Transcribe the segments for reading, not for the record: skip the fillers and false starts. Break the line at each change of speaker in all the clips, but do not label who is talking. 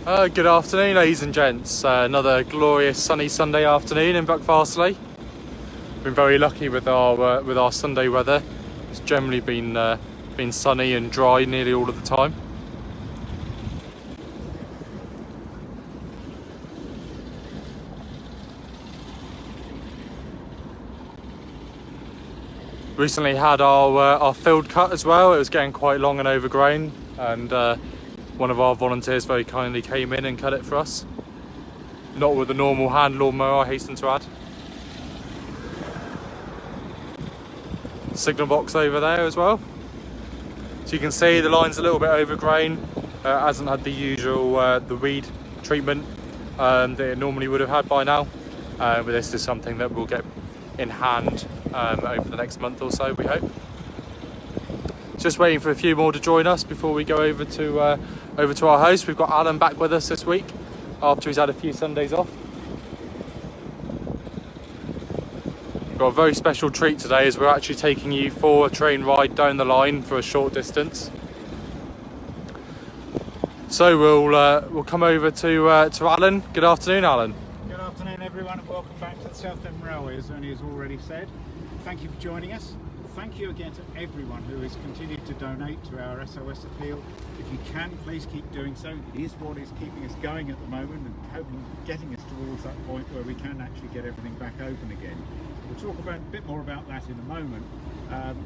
Good afternoon, ladies and gents. Another glorious sunny Sunday afternoon in Buckfastleigh. Been very lucky with our Sunday weather. It's generally been sunny and dry nearly all of the time. Recently had our field cut as well. It was getting quite long and overgrown, and one of our volunteers very kindly came in and cut it for us. Not with a normal hand lawnmower, I hasten to add. Signal box over there as well. So you can see the line's a little bit overgrown. Hasn't had the usual the weed treatment that it normally would have had by now. But this is something that we'll get in hand over the next month or so, we hope. Just waiting for a few more to join us before we go over to our host. We've got Alan back with us this week after he's had a few Sundays off. We've got a very special treat today as we're actually taking you for a train ride down the line for a short distance. So we'll come over to Alan. Good afternoon, Alan.
Good afternoon, everyone, and welcome back to the South Devon Railway. As Ernie has already said, thank you for joining us. Thank you again to everyone who has continued to donate to our SOS appeal. If you can, please keep doing so. It is what is keeping us going at the moment and hoping getting us towards that point where we can actually get everything back open again. We'll talk a bit more about that in a moment,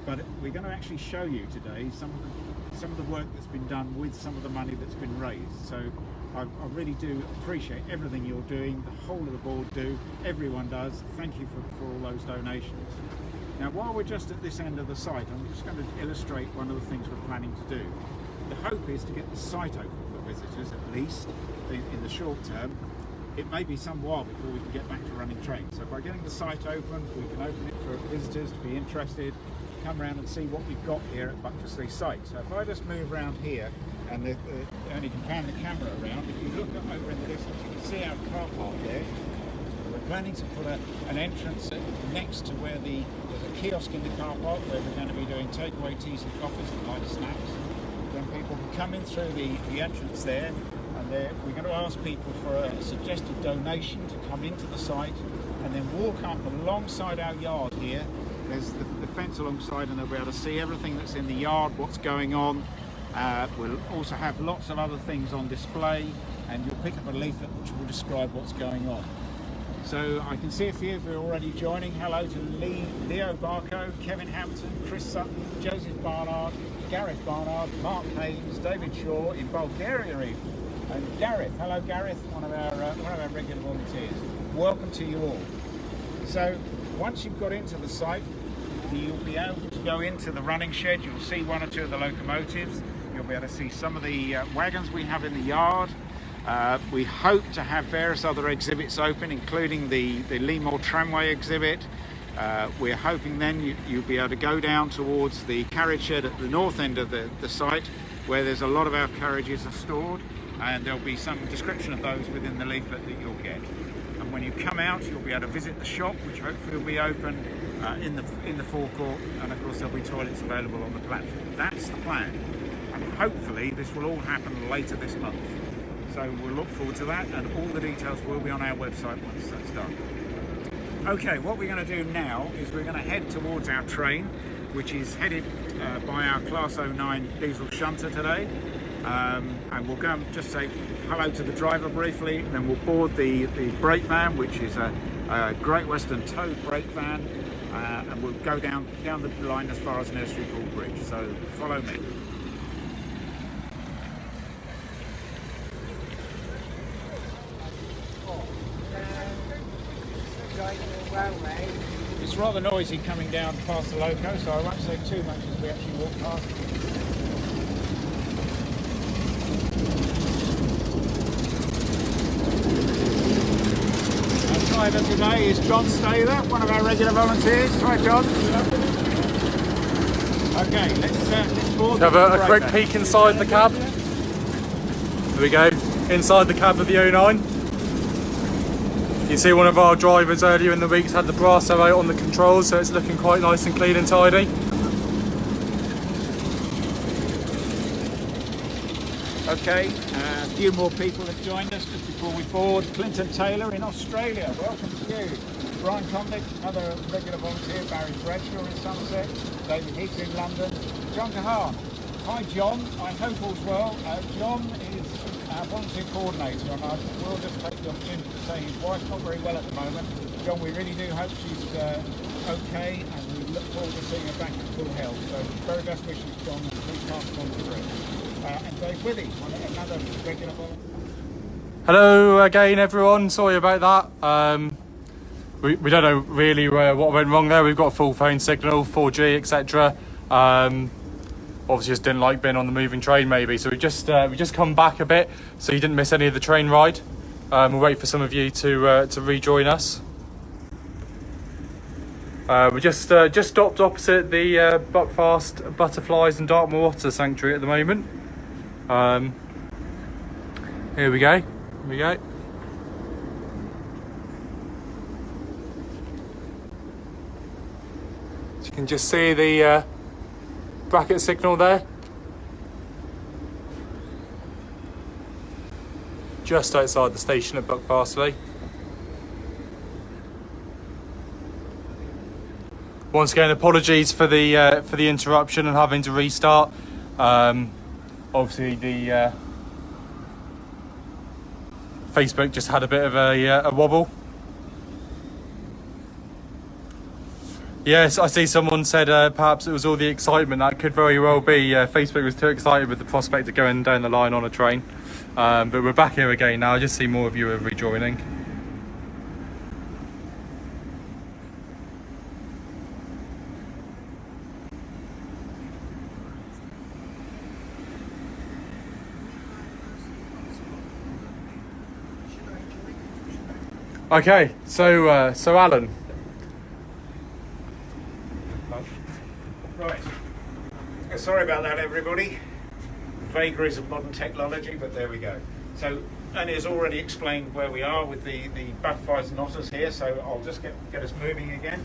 but we're going to actually show you today some of the work that's been done with some of the money that's been raised. So I really do appreciate everything you're doing, the whole of the board do, everyone does. Thank you for all those donations. Now, while we're just at this end of the site, I'm just going to illustrate one of the things we're planning to do. The hope is to get the site open for visitors, at least in the short term. It may be some while before we can get back to running trains. So by getting the site open, we can open it for visitors to be interested, come around and see what we've got here at Buckfastleigh site. So if I just move around here, and Ernie can pan the camera around, if you look up over in the distance, you can see our car park there. We're planning to put an entrance next to where there's a kiosk in the car park where we're going to be doing takeaway teas and coffees and light snacks. Then people can come in through the entrance there, and we're going to ask people for a suggested donation to come into the site and then walk up alongside our yard here. There's the fence alongside, and they'll be able to see everything that's in the yard, what's going on. We'll also have lots of other things on display, and you'll pick up a leaflet which will describe what's going on. So I can see a few of you already joining. Hello to Leo Barco, Kevin Hampton, Chris Sutton, Joseph Barnard, Gareth Barnard, Mark Haynes, David Shaw in Bulgaria even. And Gareth, hello Gareth, one of our regular volunteers. Welcome to you all. So once you've got into the site, you'll be able to go into the running shed. You'll see one or two of the locomotives. You'll be able to see some of the wagons we have in the yard. We hope to have various other exhibits open, including the Leamore tramway exhibit. We're hoping then you'll be able to go down towards the carriage shed at the north end of the site, where there's a lot of our carriages are stored, and there'll be some description of those within the leaflet that you'll get. And when you come out, you'll be able to visit the shop, which hopefully will be open in the forecourt, and of course there'll be toilets available on the platform. That's the plan, and hopefully this will all happen later this month. So we'll look forward to that, and all the details will be on our website once that's done. Okay, what we're going to do now is we're going to head towards our train, which is headed by our Class 09 diesel shunter today. And we'll go and just say hello to the driver briefly, and then we'll board the brake van, which is a Great Western towed brake van, and we'll go down the line as far as Nursery Pool Bridge. So follow me. It's rather noisy coming down past the loco, so I won't say too much as we actually walk past. Our driver today is John Staler, one of our regular volunteers. Hi John. Okay, let's board.
Have a quick peek inside the cab. There we go, inside the cab of the 09. You see one of our drivers earlier in the week's had the brasso out on the controls, so it's looking quite nice and clean and tidy.
Okay, a few more people have joined us just before we board. Clinton Taylor in Australia, welcome to you. Brian Condick, another regular volunteer. Barry Bradshaw in Somerset. David Hicks in London. John Kahan. Hi John, I hope all's well. John is our volunteer coordinator, and I will just take the opportunity to say his wife's not very well at the moment. John, we really do hope she's okay, and we look forward to seeing her back in full health. So very best wishes, John, and please pass it on to Rick. And Dave Withy, another regular volunteer.
Hello again, everyone. Sorry about that. We don't know really what went wrong there. We've got a full phone signal, 4G, etc. Obviously just didn't like being on the moving train maybe, so we just come back a bit so you didn't miss any of the train ride. We'll wait for some of you to rejoin us. We just stopped opposite the Buckfast Butterflies and Dartmoor Otter Sanctuary at the moment. Here we go. So you can just see the bracket signal there. Just outside the station at Buckfastleigh. Once again, apologies for the interruption and having to restart. Obviously, the Facebook just had a bit of a wobble. Yes, I see someone said perhaps it was all the excitement. That could very well be. Facebook was too excited with the prospect of going down the line on a train. But we're back here again now. I just see more of you are rejoining. Okay, so Alan.
Right. Sorry about that, everybody. Vagaries of modern technology, but there we go. So, Annie has already explained where we are with the butterflies and otters here, so I'll just get us moving again.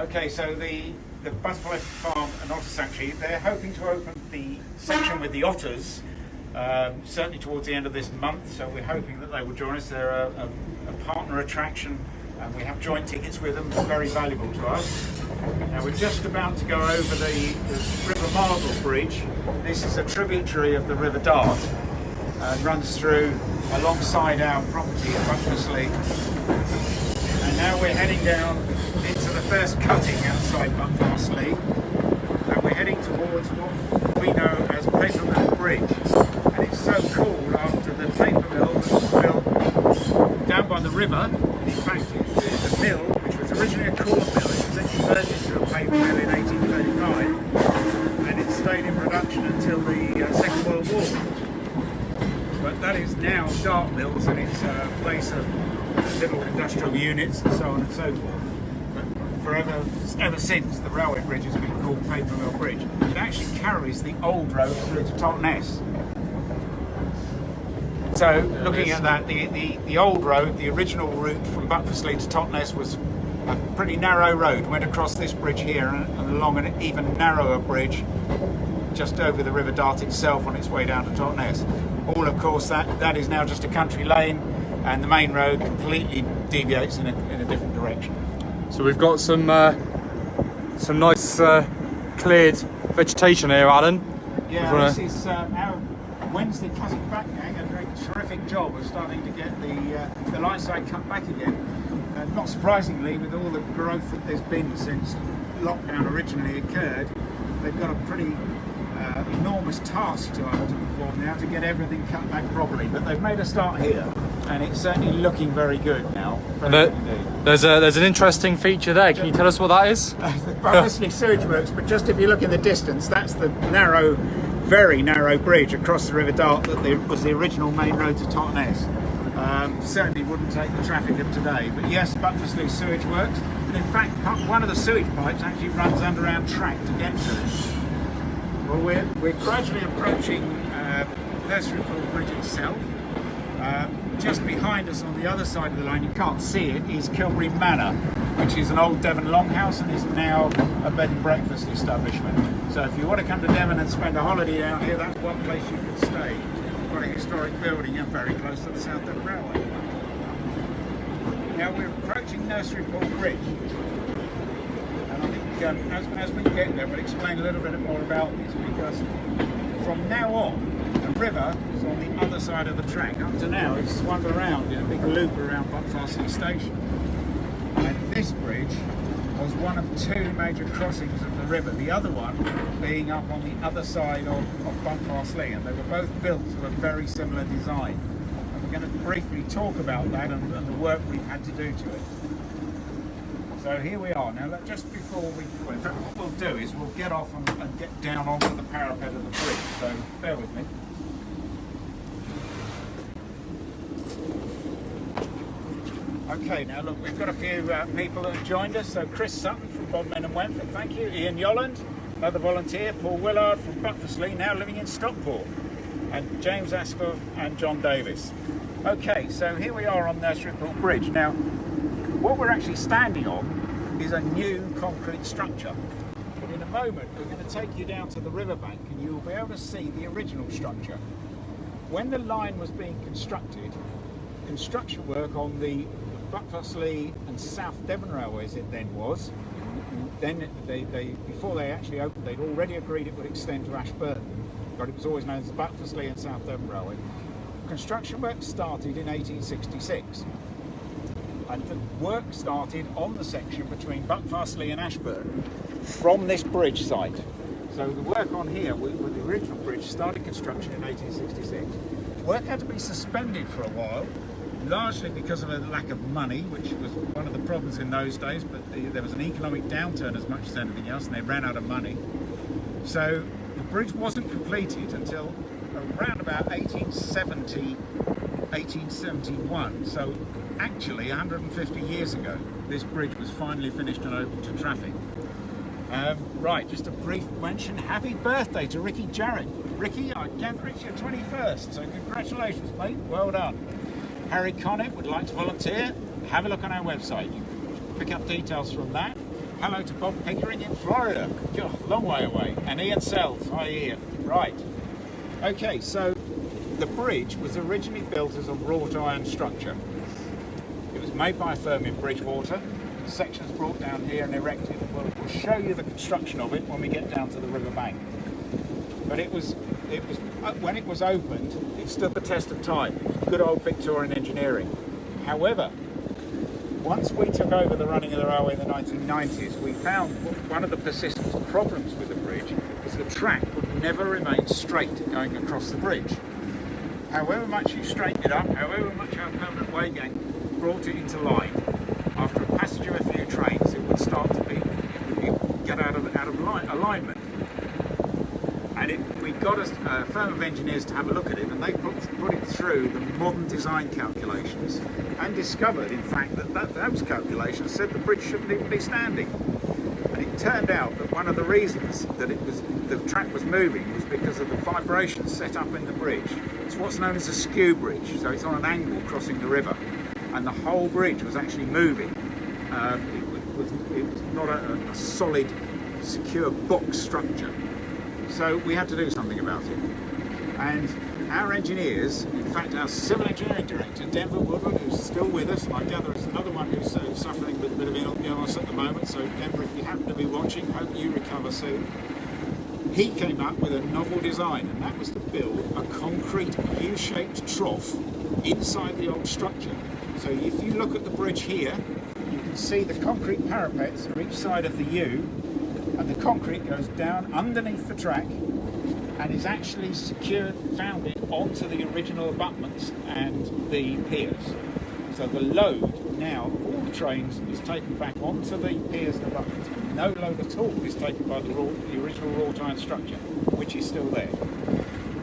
Okay, so the Butterfly Farm and Otter Sanctuary, they're hoping to open the section with the otters certainly towards the end of this month, so we're hoping that they will join us. They're a partner attraction, and we have joint tickets with them, very valuable to us. Now we're just about to go over the River Marble Bridge. This is a tributary of the River Dart and runs through alongside our property at Buckfastleigh. And now we're heading down into the first cutting outside Buckfastleigh, and we're heading towards what we know as Paper Mill Bridge. And it's so called after the paper mill that was built down by the river. In fact, the mill, which was originally a corn mill, it was then converted into a paper mill in 1835, and it stayed in production until the Second World War. But that is now Dart Mills, and it's a place of little industrial units and so on and so forth. But ever since, the railway bridge has been called Paper Mill Bridge. It actually carries the old road through to Totnes. So, looking at that, the old road, the original route from Buckfastleigh to Totnes was a pretty narrow road. Went across this bridge here and along an even narrower bridge just over the River Dart itself on its way down to Totnes. All, of course, that is now just a country lane, and the main road completely deviates in a different direction.
So we've got some nice cleared vegetation here, Alan.
Yeah, this is our Wednesday cutting back gang. A very terrific job of starting to get the line side cut back again. Not surprisingly, with all the growth that there's been since lockdown originally occurred, they've got a pretty enormous task to perform now to get everything cut back properly. But they've made a start here, and it's certainly looking very good now.
There's an interesting feature there. Can you tell us what that is?
Buckfastleigh Sewage Works, but just if you look in the distance, that's the very narrow bridge across the River Dart that was the original main road to Totnes. Certainly wouldn't take the traffic of today, but yes, Buckfastleigh Sewage Works, and in fact one of the sewage pipes actually runs under our track to get to it. Well, we're gradually approaching Nursery Pool Bridge itself. Just behind us on the other side of the line, you can't see it, is Kilbury Manor, which is an old Devon longhouse and is now a bed and breakfast establishment. So if you want to come to Devon and spend a holiday down here, that's one place you could stay. Quite a historic building and very close to the South Devon Railway. Now we're approaching Nursery Pool Bridge. And I think as we get there, we'll explain a little bit more about this, because from now on, the river is on the other side of the track. Up to now, it's swung around in a big loop around Buckfastleigh Station. And this bridge was one of two major crossings of the river, the other one being up on the other side of Buckfastleigh, and they were both built to a very similar design. And we're going to briefly talk about that and the work we've had to do to it. So here we are. Now, just before in fact, what we'll do is we'll get off and get down onto the parapet of the bridge, so bear with me. Okay, now look, we've got a few people that have joined us. So Chris Sutton from Bodmin and Wentford, thank you. Ian Yolland, another volunteer. Paul Willard from Buckfastleigh, now living in Stockport. And James Asker and John Davis. Okay, so here we are on Nursery Pool Bridge. Now, what we're actually standing on is a new concrete structure. But in a moment, we're going to take you down to the riverbank and you'll be able to see the original structure. When the line was being constructed, construction work on the Buckfastleigh and South Devon Railways it then was. Then before they actually opened, they'd already agreed it would extend to Ashburton, but it was always known as the Buckfastleigh and South Devon Railway. Construction work started in 1866, and the work started on the section between Buckfastleigh and Ashburton from this bridge site. So the work on here with the original bridge started construction in 1866. Work had to be suspended for a while, largely because of a lack of money, which was one of the problems in those days, but there was an economic downturn as much as anything else, and they ran out of money. So the bridge wasn't completed until around about 1870, 1871. So actually 150 years ago, this bridge was finally finished and open to traffic. Right, just a brief mention. Happy birthday to Ricky Jarrett. Ricky, I gather it's your 21st, so congratulations, mate. Well done. Harry Connett would like to volunteer. Have a look on our website. You can pick up details from that. Hello to Bob Pickering in Florida. God, long way away. And Ian Sells. Hi, Ian. Right. Okay, so the bridge was originally built as a wrought iron structure. It was made by a firm in Bridgewater. The sections brought down here and erected. We'll show you the construction of it when we get down to the river bank. But it was when it was opened, it stood the test of time. Good old Victorian engineering. However, once we took over the running of the railway in the 1990s, we found one of the persistent problems with the bridge was the track would never remain straight going across the bridge. However much you straighten it up, however much our permanent way gang brought it into line, after a passage of a few trains, it would start to get out of alignment. And we got a firm of engineers to have a look at it, and they put it through the modern design calculations and discovered, in fact, that those calculations said the bridge shouldn't even be standing. And it turned out that one of the reasons that the track was moving was because of the vibrations set up in the bridge. It's what's known as a skew bridge, so it's on an angle crossing the river, and the whole bridge was actually moving. It was not a solid, secure box structure. So we had to do something about it. And our engineers, in fact our civil engineering director, Devon Woodward, who's still with us, and I gather it's another one who's suffering with a bit of illness at the moment, so Denver, if you happen to be watching, hope you recover soon. He came up with a novel design, and that was to build a concrete U-shaped trough inside the old structure. So if you look at the bridge here, you can see the concrete parapets are each side of the U, and the concrete goes down underneath the track and is actually secured, founded onto the original abutments and the piers. So the load now of all the trains is taken back onto the piers and abutments. No load at all is taken by the original wrought iron structure, which is still there.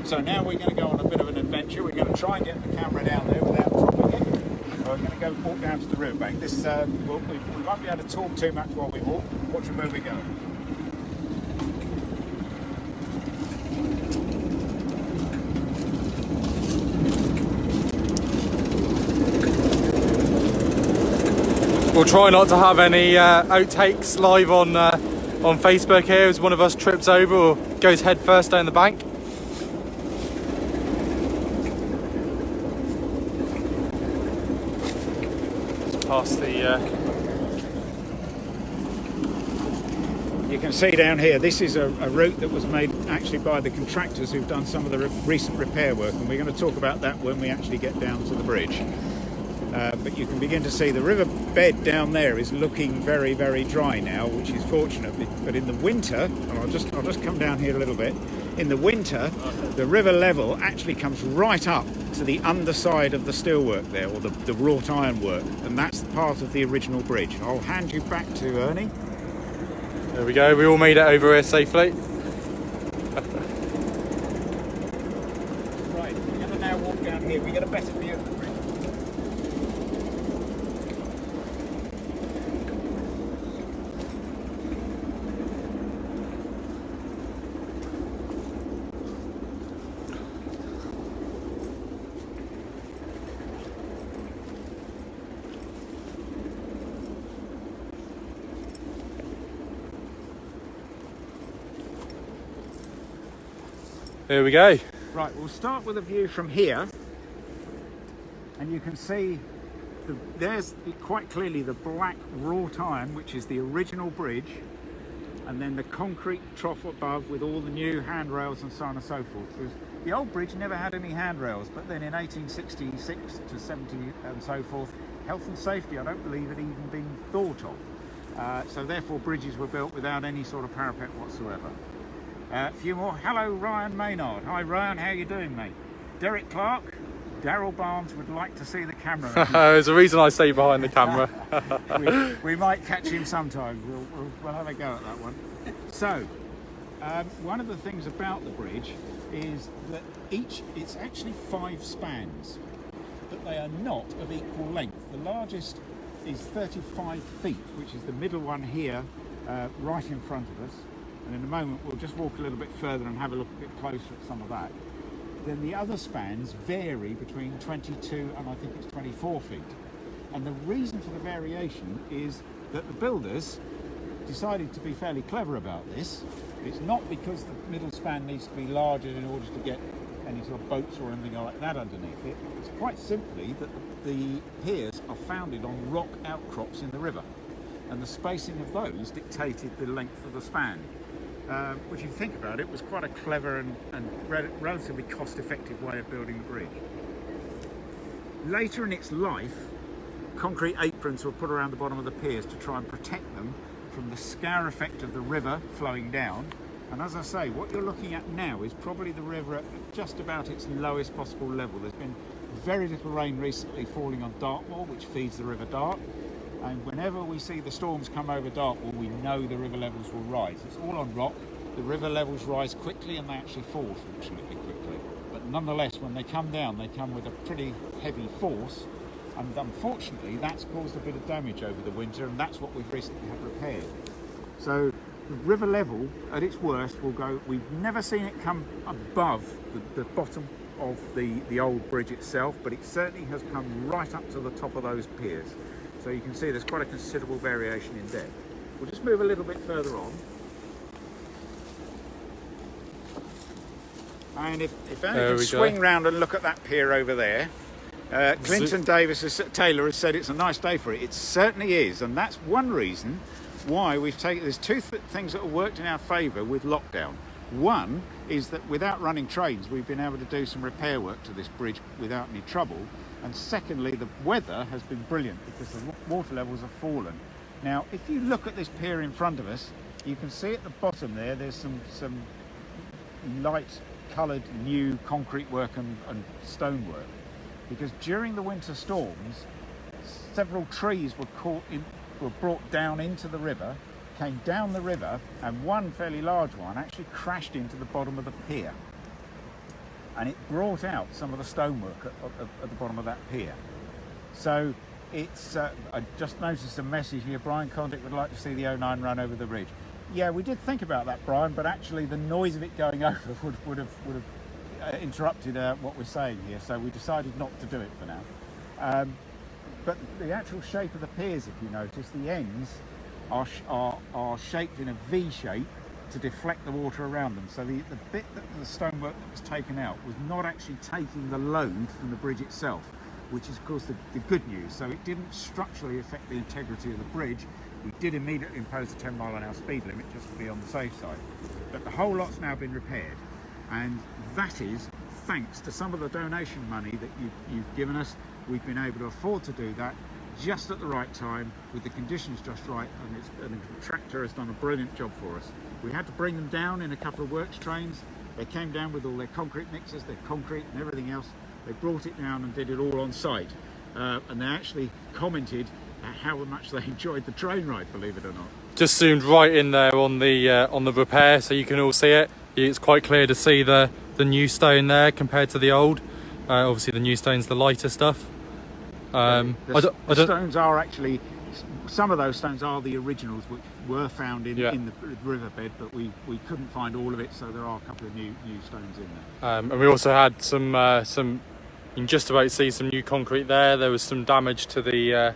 So now we're going to go on a bit of an adventure. We're going to try and get the camera down there without dropping it. So we're going to go walk down to the riverbank. This we won't be able to talk too much while we walk. Watch where we go.
We'll try not to have any outtakes live on on Facebook here as one of us trips over or goes head first down the bank. Past the
You can see down here, this is a route that was made actually by the contractors who've done some of the recent repair work, and we're going to talk about that when we actually get down to the bridge. But you can begin to see the river bed down there is looking very, very dry now, which is fortunate. But in the winter, and I'll just come down here a little bit. In the winter, the river level actually comes right up to the underside of the steelwork there, or the wrought iron work, and that's part of the original bridge. I'll hand you back to Ernie.
There we go, we all made it over here safely.
Right, we're going to now walk down here. We get a better view of the bridge.
There we go.
Right, we'll start with a view from here, and you can see there's quite clearly the black wrought iron, which is the original bridge, and then the concrete trough above with all the new handrails and so on and so forth. Because the old bridge never had any handrails, but then in 1866 to 70 and so forth, health and safety, I don't believe, had even been thought of. So therefore bridges were built without any sort of parapet whatsoever. A few more. Hello, Ryan Maynard. Hi, Ryan. How you doing, mate? Derek Clark. Daryl Barnes would like to see the camera.
There's a reason I stay behind the camera.
we might catch him sometime. We'll have a go at that one. So, one of the things about the bridge is that it's actually 5 spans, but they are not of equal length. The largest is 35 feet, which is the middle one here, right in front of us. And in a moment we'll just walk a little bit further and have a look a bit closer at some of that. Then the other spans vary between 22 and I think it's 24 feet. And the reason for the variation is that the builders decided to be fairly clever about this. It's not because the middle span needs to be larger in order to get any sort of boats or anything like that underneath it. It's quite simply that the piers are founded on rock outcrops in the river, and the spacing of those dictated the length of the span. Which, if you think about it, was quite a clever and relatively cost-effective way of building a bridge. Later in its life, concrete aprons were put around the bottom of the piers to try and protect them from the scour effect of the river flowing down. And as I say, what you're looking at now is probably the river at just about its lowest possible level. There's been very little rain recently falling on Dartmoor, which feeds the River Dart. And whenever we see the storms come over Dartmoor, we know the river levels will rise. It's all on rock. The river levels rise quickly and they actually fall, fortunately, quickly. But nonetheless, when they come down, they come with a pretty heavy force. And unfortunately, that's caused a bit of damage over the winter, and that's what we've recently had repaired. So the river level, at its worst, will go, we've never seen it come above the bottom of the old bridge itself, but it certainly has come right up to the top of those piers. So you can see there's quite a considerable variation in depth. We'll just move a little bit further on. And if only can swing round and look at that pier over there. Clinton Taylor has said it's a nice day for it. It certainly is, and that's one reason why we've taken, there's two things that have worked in our favour with lockdown. One is that without running trains, we've been able to do some repair work to this bridge without any trouble. And secondly, the weather has been brilliant because the water levels have fallen. Now, if you look at this pier in front of us, you can see at the bottom there's some light coloured new concrete work and stone work. Because during the winter storms, several trees were brought down into the river, came down the river, and one fairly large one actually crashed into the bottom of the pier. And it brought out some of the stonework at the bottom of that pier. So it's, I just noticed a message here, Brian Condick would like to see the 09 run over the ridge. Yeah, we did think about that, Brian, but actually the noise of it going over would have interrupted what we're saying here, so we decided not to do it for now. But the actual shape of the piers, if you notice, the ends are shaped in a V shape to deflect the water around them. So the bit that the stonework that was taken out was not actually taking the load from the bridge itself, which is of course the good news. So it didn't structurally affect the integrity of the bridge. We did immediately impose a 10-mile-an-hour speed limit just to be on the safe side. But the whole lot's now been repaired, and that is thanks to some of the donation money that you've given us. We've been able to afford to do that just at the right time, with the conditions just right, and the contractor has done a brilliant job for us. We had to bring them down in a couple of works trains. They came down with all their concrete mixers, their concrete and everything else. They brought it down and did it all on site. And they actually commented how much they enjoyed the train ride, believe it or not.
Just zoomed right in there on the repair, so you can all see it. It's quite clear to see the new stone there compared to the old. Obviously the new stone's the lighter stuff.
The stones are actually, some of those stones are the originals which were found in the riverbed, but we couldn't find all of it, so there are a couple of new stones in there.
And we also had some you can just about see some new concrete there. There was some damage to the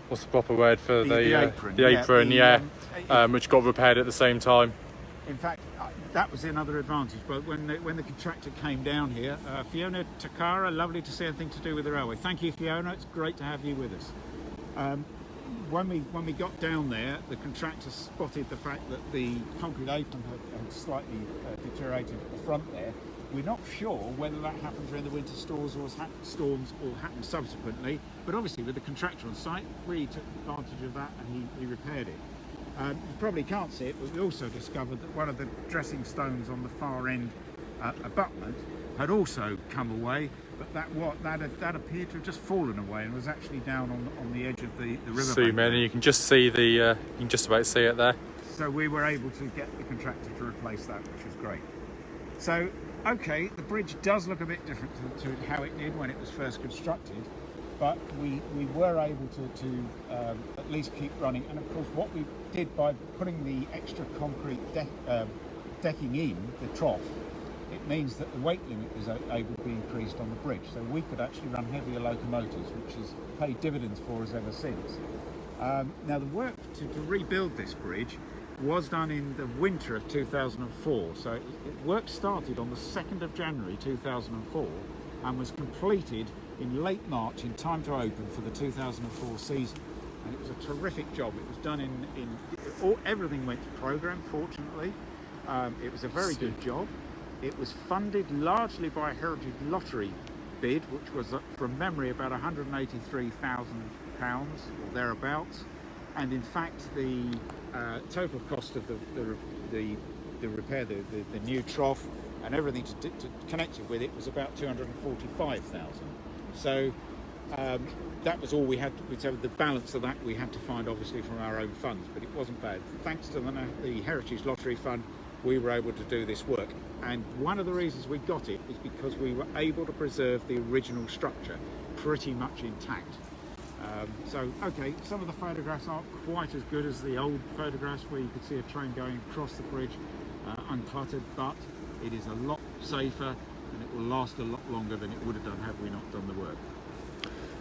what's the proper word for the apron, which got repaired at the same time.
In fact, that was another advantage. But when the contractor came down here, Fiona Takara, lovely to see anything to do with the railway. Thank you, Fiona. It's great to have you with us. When we got down there, the contractor spotted the fact that the concrete apron had slightly deteriorated at the front there. We're not sure whether that happened during the winter storms or happened subsequently, but obviously with the contractor on site, really took advantage of that, and he repaired it. You probably can't see it, but we also discovered that one of the dressing stones on the far end abutment had also come away, but that appeared to have just fallen away and was actually down on the edge of the river.
Zoom in, and you can just see you can just about see it there.
So we were able to get the contractor to replace that, which was great. So, okay, the bridge does look a bit different to how it did when it was first constructed, but we were able to at least keep running. And of course, what we did by putting the extra concrete decking in the trough, it means that the weight limit was able to be increased on the bridge, so we could actually run heavier locomotives, which has paid dividends for us ever since. Now, the work to rebuild this bridge was done in the winter of 2004, so work started on the 2nd of January 2004 and was completed in late March in time to open for the 2004 season. And it was a terrific job. It was done everything went to programme, fortunately. It was a very good job. It was funded largely by a Heritage Lottery bid, which was, from memory, about £183,000 or thereabouts. And in fact, the total cost of the repair, the new trough and everything to connected with it was about £245,000. So that was all we had. So the balance of that we had to find, obviously, from our own funds, but it wasn't bad. Thanks to the Heritage Lottery Fund, we were able to do this work. And one of the reasons we got it is because we were able to preserve the original structure pretty much intact. So, okay, some of the photographs aren't quite as good as the old photographs where you could see a train going across the bridge uncluttered, but it is a lot safer and it will last a lot longer than it would have done had we not done the work.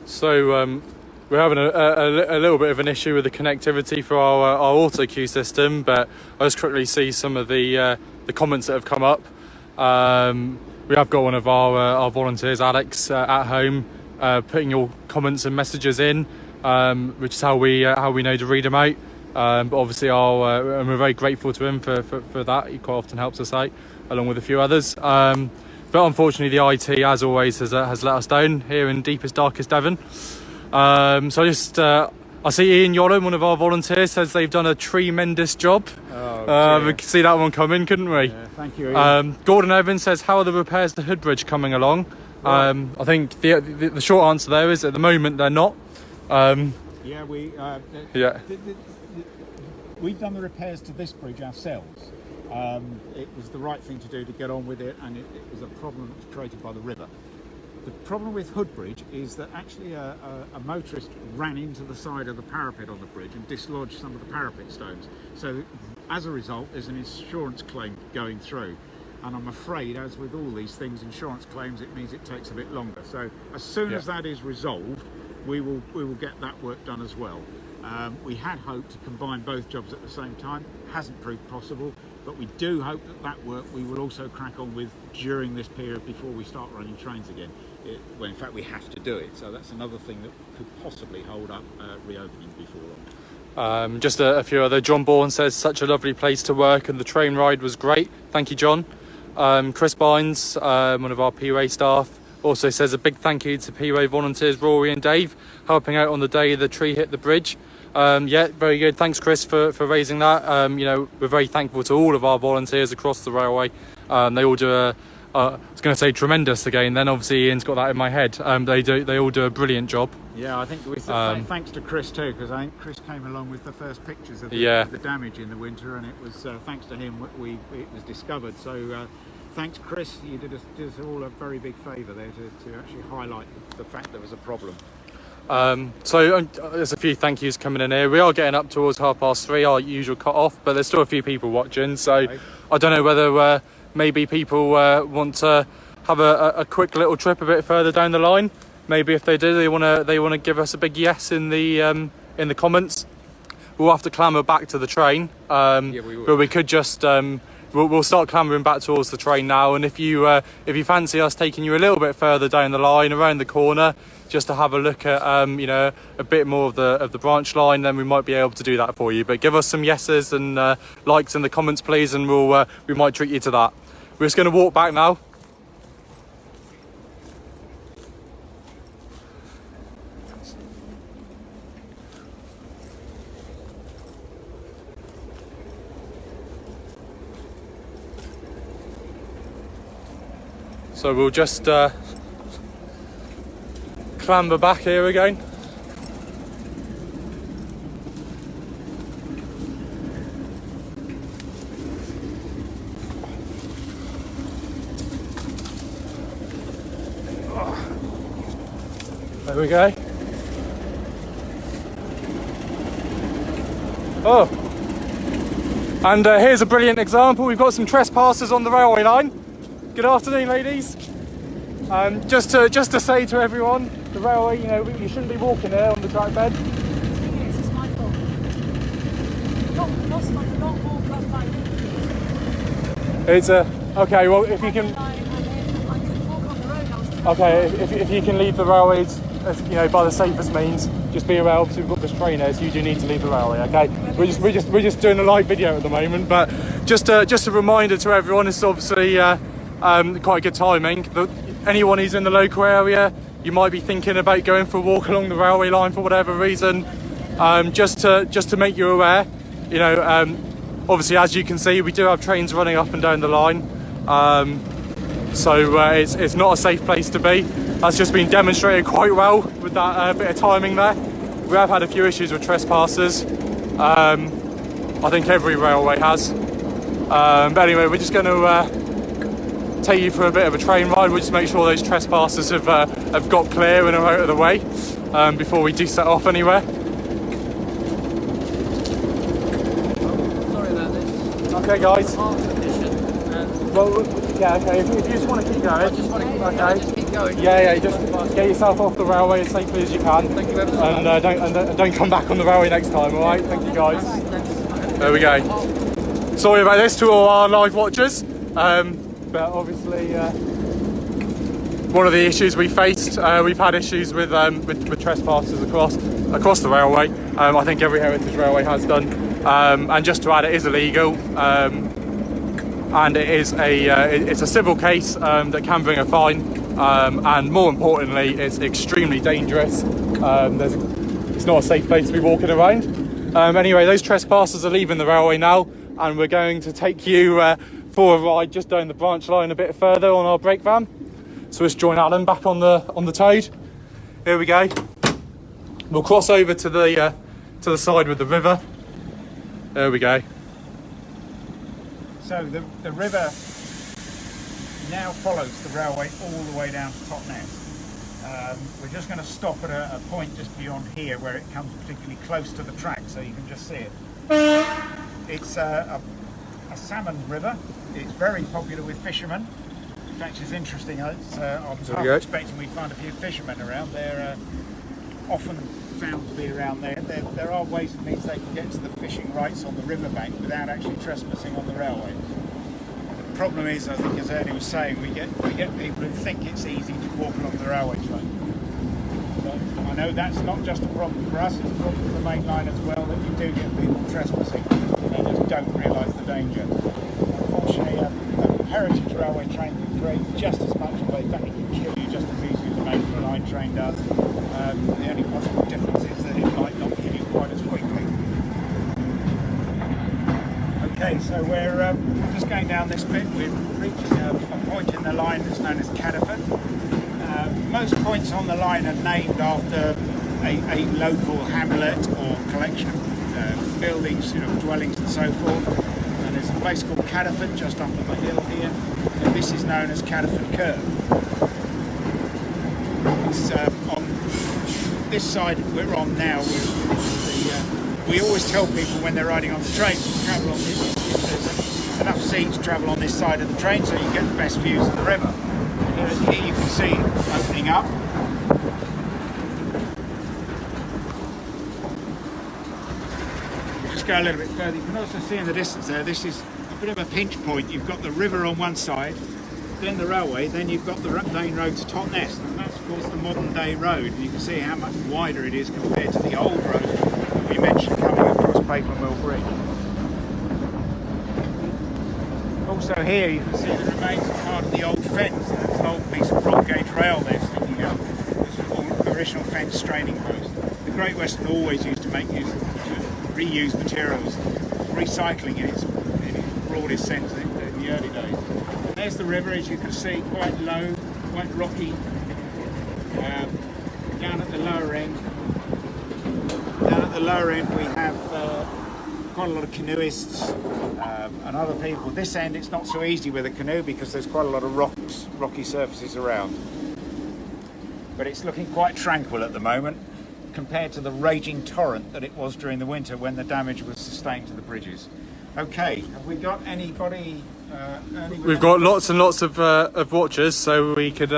So we're having a little bit of an issue with the connectivity for our auto queue system, but I just quickly see some of the comments that have come up. We have got one of our volunteers, Alex, at home, putting your comments and messages in, which is how we know to read them out. But obviously, and we're very grateful to him for that. He quite often helps us out, along with a few others. But unfortunately, the IT, as always, has let us down here in deepest, darkest Devon. So I see Ian Yolland, one of our volunteers, says they've done a tremendous job. We could see that one coming, couldn't we?
Yeah, thank you, Ian.
Gordon Evans says, how are the repairs to Hood Bridge coming along? I think the short answer there is, at the moment, they're not.
We've done the repairs to this bridge ourselves. It was the right thing to do to get on with it, and it was a problem that was created by the river. The problem with Hood Bridge is that actually a motorist ran into the side of the parapet on the bridge and dislodged some of the parapet stones. So as a result, there's an insurance claim going through. And I'm afraid, as with all these things, insurance claims, it means it takes a bit longer. So as soon as that is resolved, we will get that work done as well. We had hoped to combine both jobs at the same time. Hasn't proved possible, but we do hope that work we will also crack on with during this period before we start running trains again. Well, in fact, we have to do it, so that's another thing that could possibly hold up reopening before long.
Just a few other. John Bourne says such a lovely place to work and the train ride was great. Thank you, John. Chris Bynes, one of our P-Way staff, also says a big thank you to P-Way volunteers Rory and Dave helping out on the day the tree hit the bridge. Yeah, very good. Thanks, Chris, for raising that. You know, we're very thankful to all of our volunteers across the railway. They all do I was going to say tremendous again, then obviously Ian's got that in my head. They all do a brilliant job.
Yeah, I think with thanks to Chris too, because I think Chris came along with the first pictures of the damage in the winter, and it was thanks to him it was discovered. So thanks, Chris. You did us all a very big favour there to actually highlight the fact there was a problem.
There's a few thank yous coming in here. We are getting up towards 3:30, our usual cut off, but there's still a few people watching. So okay. I don't know whether maybe people want to have a quick little trip a bit further down the line. Maybe if they do, they want to give us a big yes in the comments. We'll have to clamber back to the train, but we could just we'll start clambering back towards the train now. And if you fancy us taking you a little bit further down the line, around the corner, just to have a look at you know, a bit more of the branch line, then we might be able to do that for you. But give us some yeses and likes in the comments, please, and we might treat you to that. We're just going to walk back now. So we'll just clamber back here again. There we go. Oh, and here's a brilliant example. We've got some trespassers on the railway line. Good afternoon, ladies. Just to say to everyone, the railway, you know, you shouldn't be walking there on the track bed.
Yes, it's my fault. Lost on the long walk up my route.
It's okay. Well, if you can.
I could walk on the road.
Okay, if you can leave the railways, you know, by the safest means, just be aware. Obviously, we've got this train here, so you do need to leave the railway. Okay, we're just doing a live video at the moment, but just a reminder to everyone. It's obviously quite good timing. Anyone who's in the local area, you might be thinking about going for a walk along the railway line for whatever reason. Just to make you aware, you know, obviously, as you can see, we do have trains running up and down the line. So it's not a safe place to be. That's just been demonstrated quite well with that bit of timing there. We have had a few issues with trespassers. I think every railway has. But anyway, we're just going to take you for a bit of a train ride. We'll just make sure those trespassers have got clear and are out of the way before we do set off anywhere.
Sorry about this.
Okay, guys.
Heart condition.
Well, yeah, okay. If you just want to keep going,
I just want to keep,
okay.
just keep going.
Yeah. Just get yourself off the railway as safely as you can.
Thank you ever so much.
And don't come back on the railway next time. All right. Thank you, guys.
Thanks.
There we go. Sorry about this to all our live watchers. But obviously, one of the issues we faced, we've had issues with trespassers across the railway. I think every heritage railway has done. And just to add, it is illegal, and it's a civil case that can bring a fine. And more importantly, it's extremely dangerous. It's not a safe place to be walking around. Anyway, those trespassers are leaving the railway now, and we're going to take you for a ride just down the branch line a bit further on our brake van. So let's join Alan back on the toad. Here we go. We'll cross over to the side with the river. There we go.
So the river now follows the railway all the way down to Totnes. We're just going to stop at a point just beyond here where it comes particularly close to the track, so you can just see it. It's a salmon river. It's very popular with fishermen. In fact, it's interesting. I was expecting we'd find a few fishermen around there. often found to be around there. There are ways and means they can get to the fishing rights on the riverbank without actually trespassing on the railway. The problem is, I think, as Ernie was saying, we get people who think it's easy to walk along the railway train. But I know that's not just a problem for us, it's a problem for the main line as well, that you do get people trespassing and they just don't realise the danger. Unfortunately, a heritage railway train can create just as much weight, in fact it can kill you just as easily as a main line train does. The only possible difference is that it might not kill you quite as quickly. Okay, so we're just going down this bit. We're reaching a point in the line that's known as Cataford. Most points on the line are named after a local hamlet or collection of buildings, dwellings and so forth. And there's a place called Cataford just up on the hill here. And this is known as Cataford Curve. It's on this side we're on now. We always tell people when they're riding on the train to travel on this. If there's enough seats, travel on this side of the train so you get the best views of the river. Here you can see opening up. We'll just go a little bit further. You can also see in the distance there, this is a bit of a pinch point. You've got the river on one side, then the railway, then you've got the main road to Totnes, and that's of course the modern day road. And you can see how much wider it is compared to the old road that we mentioned coming across Paper Mill Bridge. Also here you can see the remains of part of the old fence. That's an old piece of broad gauge rail there sticking out. This was the original fence straining post. The Great Western always used to make use of reused materials, recycling in its broadest sense in the early days. And there's the river, as you can see, quite low, quite rocky. Down at the lower end, we have quite a lot of canoeists and other people. This end it's not so easy with a canoe because there's quite a lot of rocky surfaces around. But it's looking quite tranquil at the moment compared to the raging torrent that it was during the winter when the damage was sustained to the bridges. Okay, have we got anybody?
We've got lots and lots of watchers, so we could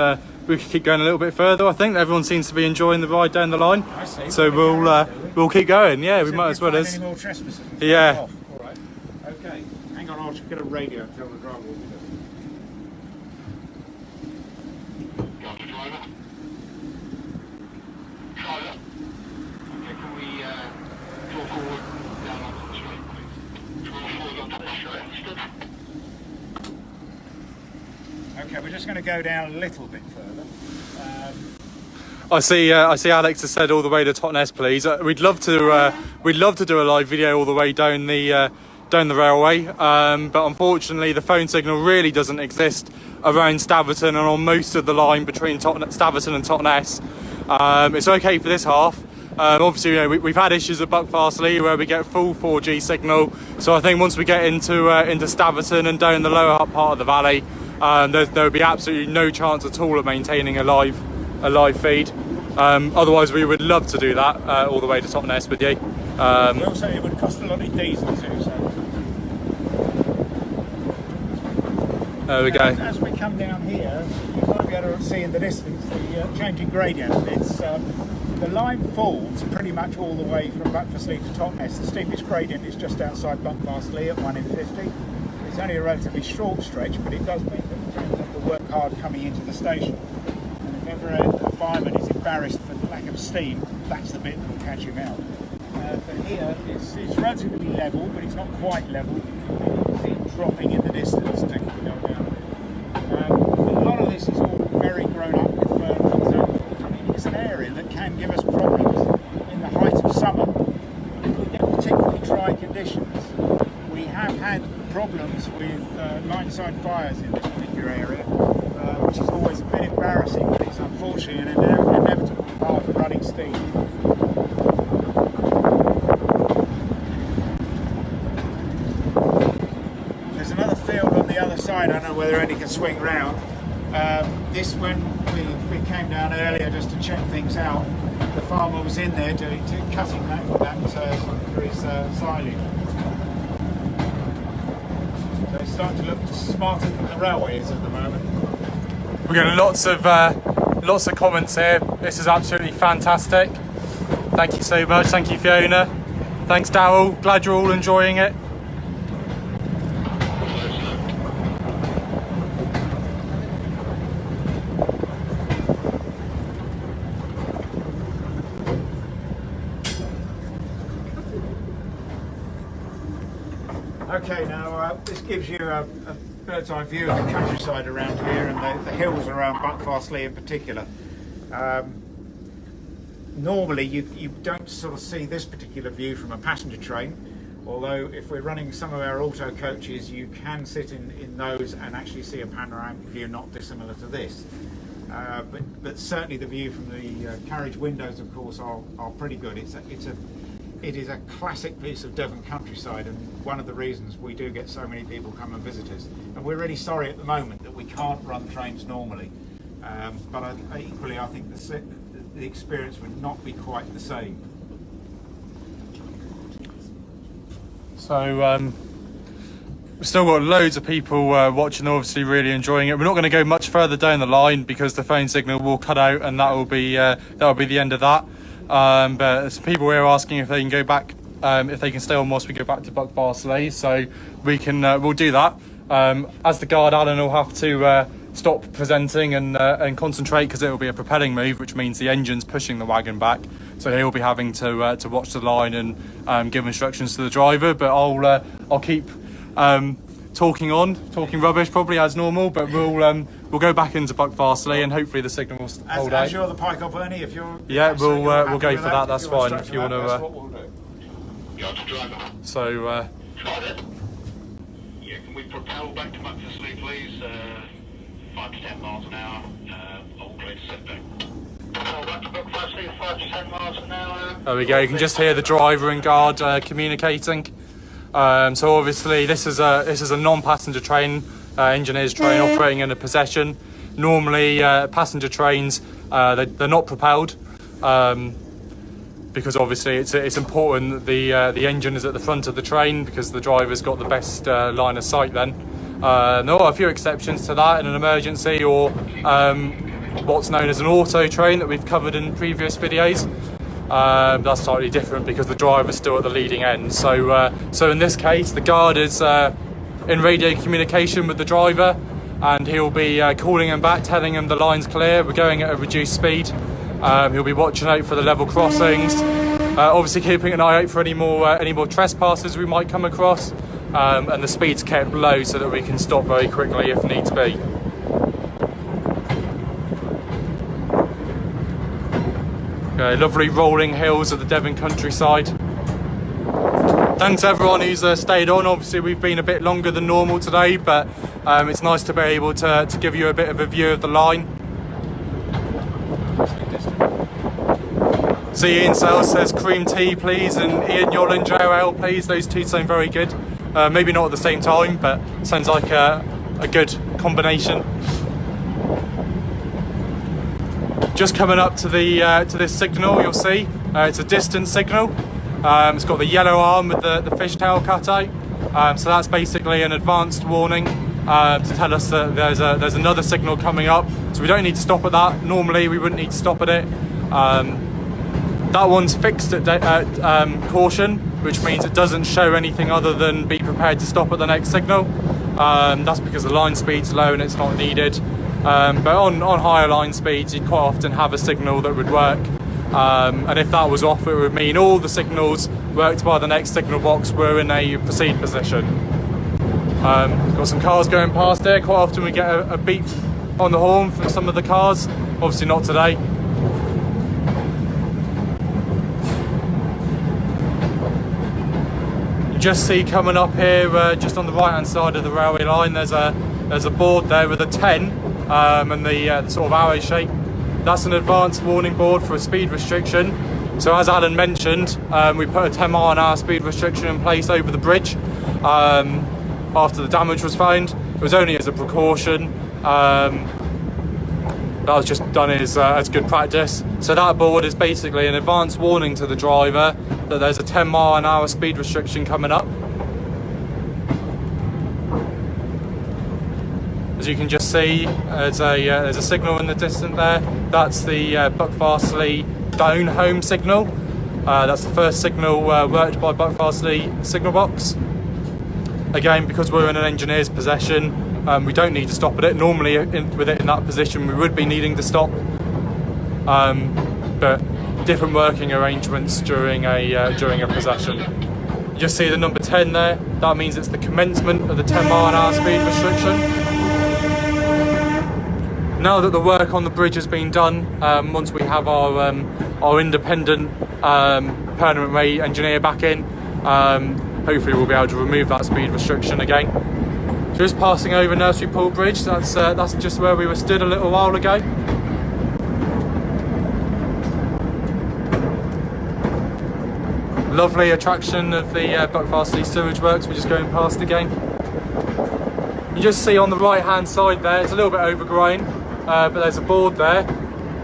keep going a little bit further. I think everyone seems to be enjoying the ride down the line.
I see.
So we'll keep going. Yeah, we might as well as.
Any more trespassers?
Yeah.
All right. Okay. Hang on, I'll just get a radio and tell the driver what we're doing. Okay, can we talk forward down onto the straight, please? Forward onto the straight. Okay, we're just going to go down a little bit further.
I see Alex has said all the way to Totnes, please. We'd love to do a live video all the way down the railway, but unfortunately the phone signal really doesn't exist around Staverton and on most of the line between Staverton and Totnes. It's okay for this half. Obviously, we've had issues at Buckfastleigh where we get full 4G signal. So I think once we get into Staverton and down the lower part of the valley, there would be absolutely no chance at all of maintaining a live feed. Otherwise, we would love to do that all the way to Totnes with you.
Also, it would cost a lot of diesel too. So.
There we go.
As we come down here, you might be able to see in the distance the changing gradient. It's the line falls pretty much all the way from Buckfastleigh to Totnes. The steepest gradient is just outside Buckfastleigh at 1 in 50. It's only a relatively short stretch, but it does mean that the trains have to work hard coming into the station. And if ever a fireman is embarrassed for the lack of steam, that's the bit that will catch him out. But here it's relatively level, but it's not quite level. You can see it dropping in the distance to go down. A lot of this is all very grown up with ferns. So I mean, it's an area that can give us problems in the height of summer. If we get particularly dry conditions, we have had problems with line-side fires in this particular area, which is always a bit embarrassing, but it's unfortunately an inevitable part of running steam. There's another field on the other side. I don't know whether Andy can swing round. This, when we came down earlier just to check things out, the farmer was in there cutting that for his silage. So it's starting to look smarter than the railway is at the moment.
We're getting lots of comments here. This is absolutely fantastic. Thank you so much. Thank you, Fiona. Thanks, Darryl. Glad you're all enjoying it.
Okay, now this gives you a bird's eye view of the countryside around here and the hills around Buckfastleigh in particular. Normally you don't sort of see this particular view from a passenger train, although if we're running some of our auto coaches you can sit in those and actually see a panoramic view not dissimilar to this. But certainly the view from the carriage windows, of course, are pretty good. It is a classic piece of Devon countryside, and one of the reasons we do get so many people come and visit us. And we're really sorry at the moment that we can't run trains normally, but equally I think the experience would not be quite the same.
So we've still got loads of people watching, obviously really enjoying it. We're not going to go much further down the line because the phone signal will cut out, and that will be the end of that. But some people here asking if they can go back, if they can stay on whilst we go back to Buckfastleigh, so we can we'll do that. As the guard, Alan will have to stop presenting and concentrate because it will be a propelling move, which means the engine's pushing the wagon back, so he'll be having to watch the line and give instructions to the driver. But I'll keep talking rubbish probably as normal, but we'll go back into Buckfastleigh and hopefully the signal will hold out.
As you're the pike up, Ernie, if you're
we'll go for that. That's fine if you want to.
That's what we'll do.
You're the driver.
So.
Driver. Yeah, can we propel back to Buckfastleigh, please? 5 to 10 miles an hour. All clear to set back. Propel back to Buckfastleigh, 5 to 10 miles an hour.
There we go. You can just hear the driver and guard communicating. So obviously this is a non-passenger train, engineer's train operating in a possession. Normally passenger trains they're not propelled because obviously it's important that the engine is at the front of the train because the driver's got the best line of sight then. There are a few exceptions to that in an emergency or what's known as an auto train that we've covered in previous videos. That's slightly different because the driver's still at the leading end. So in this case, the guard is in radio communication with the driver, and he'll be calling him back, telling him the line's clear. We're going at a reduced speed. He'll be watching out for the level crossings, obviously keeping an eye out for any more trespassers we might come across, and the speed's kept low so that we can stop very quickly if needs be. Okay, lovely rolling hills of the Devon countryside. Thanks everyone who's stayed on. Obviously we've been a bit longer than normal today, but it's nice to be able to give you a bit of a view of the line. See, Ian Sales says cream tea please, and Ian Yolin Joe Ale please. Those two sound very good. Maybe not at the same time, but sounds like a good combination. Just coming up to this signal, you'll see it's a distance signal. It's got the yellow arm with the fishtail cut out, so that's basically an advanced warning to tell us that there's another signal coming up. So we don't need to stop at that. Normally we wouldn't need to stop at it. That one's fixed at caution, which means it doesn't show anything other than be prepared to stop at the next signal. That's because the line speed's low and it's not needed. But on higher line speeds, you'd quite often have a signal that would work. And if that was off, it would mean all the signals worked by the next signal box were in a proceed position. Got some cars going past there. Quite often we get a beep on the horn from some of the cars. Obviously not today. You just see coming up here, just on the right hand side of the railway line, there's a board there with a 10 and the sort of arrow shape. That's an advanced warning board for a speed restriction. So as Alan mentioned, we put a 10 mile an hour speed restriction in place over the bridge after the damage was found. It was only as a precaution. That was just done as good practice. So that board is basically an advanced warning to the driver that there's a 10 mile an hour speed restriction coming up. As you can just see, there's a signal in the distance there. That's the Buckfastleigh down home signal. That's the first signal worked by Buckfastleigh signal box. Again, because we're in an engineer's possession, we don't need to stop at it. Normally with it in that position we would be needing to stop, but different working arrangements during a possession. You just see the number 10 there. That means it's the commencement of the 10-mile-an-hour speed restriction. Now that the work on the bridge has been done, once we have our independent permanent rate engineer back in, hopefully we'll be able to remove that speed restriction again. Just passing over Nursery Pool Bridge. That's just where we were stood a little while ago. Lovely attraction of the Buckfastleigh sewage works. We're just going past again. You just see on the right hand side there, it's a little bit overgrown, but there's a board there,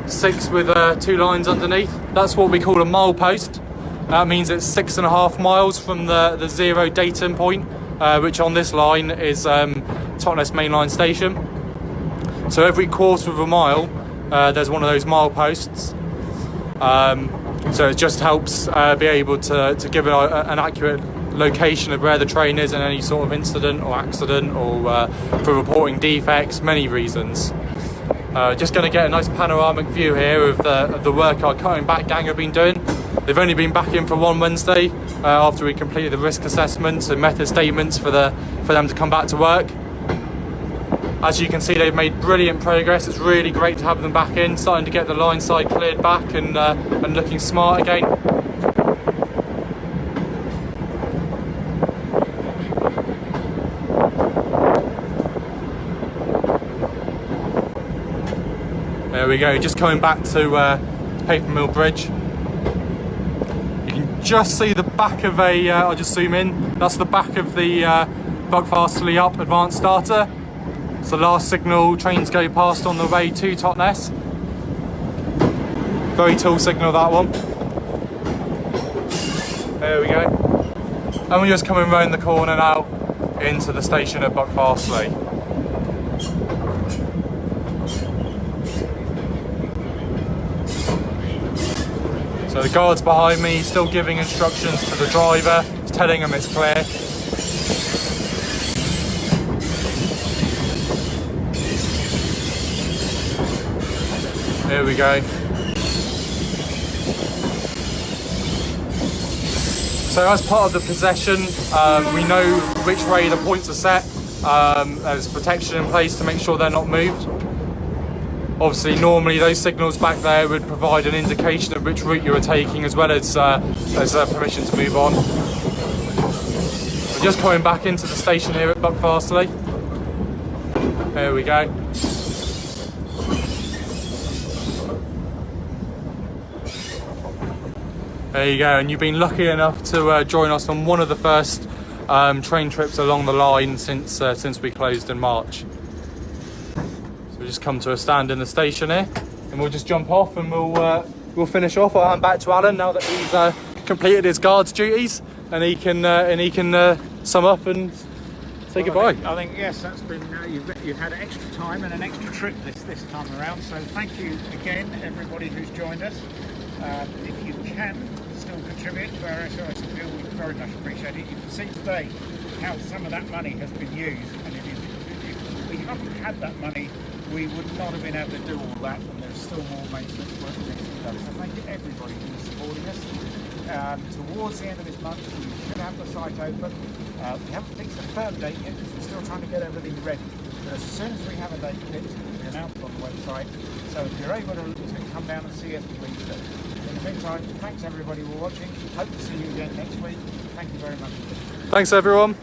6 with 2 lines underneath. That's what we call a mile post. That means it's 6.5 miles from the 0 datum point, which on this line is Totnes Mainline Station. So every quarter of a mile there's one of those mile posts. So it just helps be able to give an accurate location of where the train is in any sort of incident or accident, or for reporting defects, many reasons. Just going to get a nice panoramic view here of the work our cutting back gang have been doing. They've only been back in for one Wednesday after we completed the risk assessments and method statements for them to come back to work. As you can see, they've made brilliant progress. It's really great to have them back in, starting to get the line side cleared back and looking smart again. There we go, just coming back to Paper Mill Bridge. You can just see the back of I'll just zoom in, that's the back of the Buckfastleigh Up advanced starter. It's the last signal trains go past on the way to Totnes. Very tall signal, that one. There we go. And we're just coming round the corner now into the station at Buckfastleigh. So the guard's behind me, still giving instructions to the driver, telling him it's clear. There we go. So as part of the possession, we know which way the points are set. There's protection in place to make sure they're not moved. Obviously, normally those signals back there would provide an indication of which route you were taking, as well as permission to move on. We're just coming back into the station here at Buckfastleigh. There we go. There you go, and you've been lucky enough to join us on one of the first train trips along the line since we closed in March. So we just come to a stand in the station here, and we'll just jump off and we'll finish off. I'll hand back to Alan now that he's completed his guard's duties, and he can sum up and say goodbye.
I think yes, that's been you've had extra time and an extra trip this time around. So thank you again, everybody who's joined us. If you can still contribute to our SOS appeal, we very much appreciate it. You can see today how some of that money has been used, and if we hadn't had that money, we would not have been able to do all that, and there's still more maintenance work that needs to be done. So thank you everybody who's supporting us. Towards the end of this month, we should have the site open. We haven't fixed a firm date yet because we're still trying to get everything ready. But as soon as we have a date fixed, it will be announced on the website. So if you're able to come down and see us, please do. In the meantime, thanks everybody for watching. Hope to see you again next week. Thank you very much.
Thanks everyone.